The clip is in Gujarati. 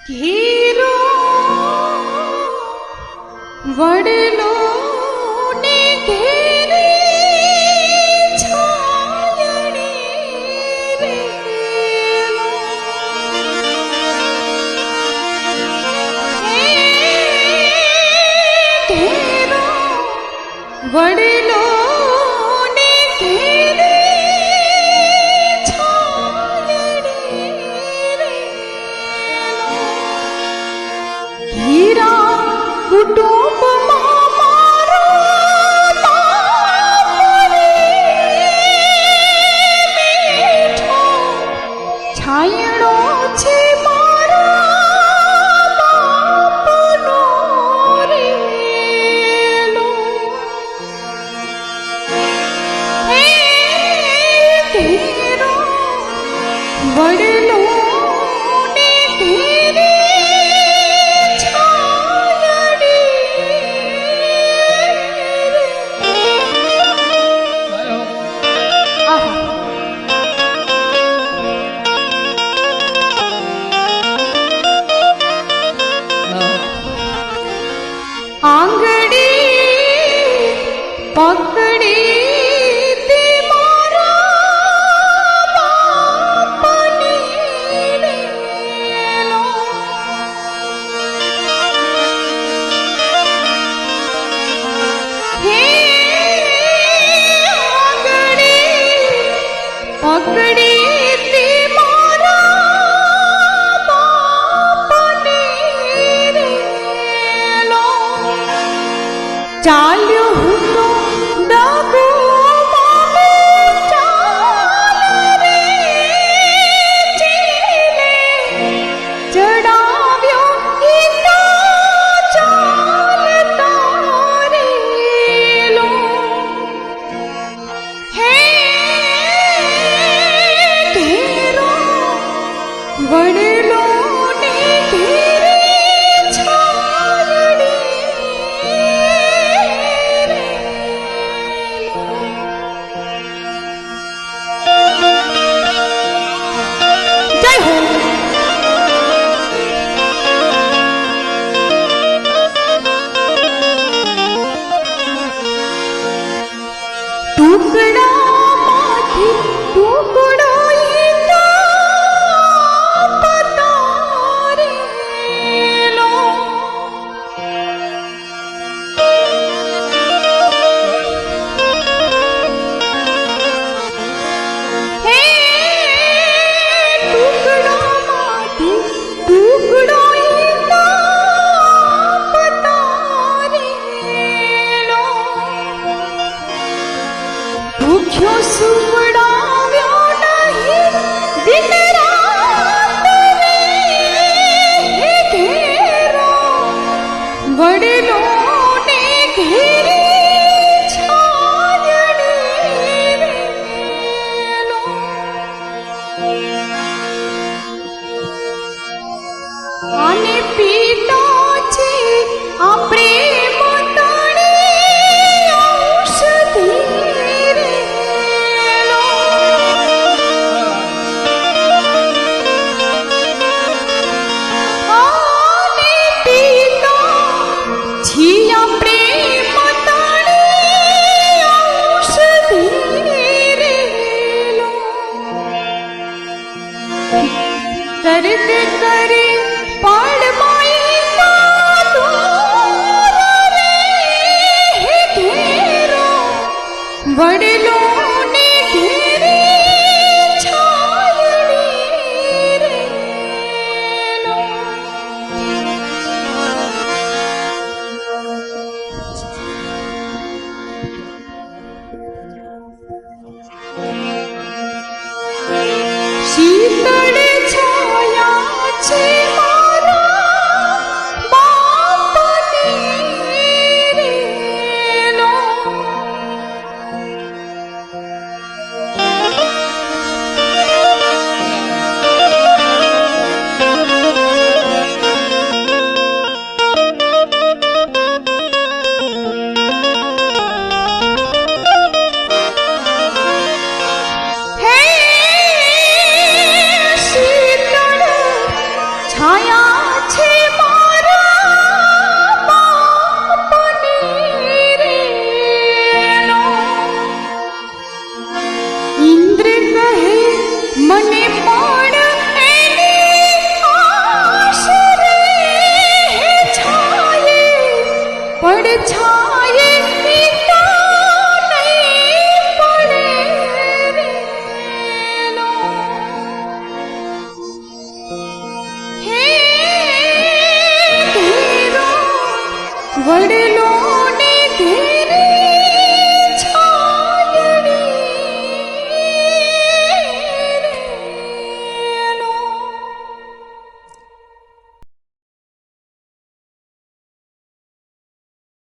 ઘેરો વડલો ને ઘેરે છાયડી રેલો ઘેરો વડલો ને ઘેરે કુટુંબ મારો મીઠો છાયડો છે મારા બાપનો રેલો હે ઘેરો વડલો ને ઘેરે આંગળી પકડી તે મારા બાપની રેલો હે આંગળી પકડી તે મારા બાપની રેલો ચાલ્યો હું તો ડગો મામે ચાલ રે ચીલે ચડાવ્યો ઈતા ચાલતા રેલો હે ઘેરો વડલો ને ઘેરે છાયડી ટુકડામાંથી ટુકડો પતારેલો હે ટુકડામાંથી ટુકડો પતારેલો ભૂખ્યો સુવડાવ્યો નહીં દિન રાત રે હે ઘેરો વડલો ને ઘેરે છાયડી રેલો આને પીતા છે આ પ્રેમ તણી ઔષધિ દર્દ કરે પાડમાઈ કાદૂર રે હે ઘેરો વડલો ને ઘેરે છાયડી રેલો શીતળ છાયા છે મારા બાપની રેલો મને પણ એની આશ રે હે છાયે પડછાયા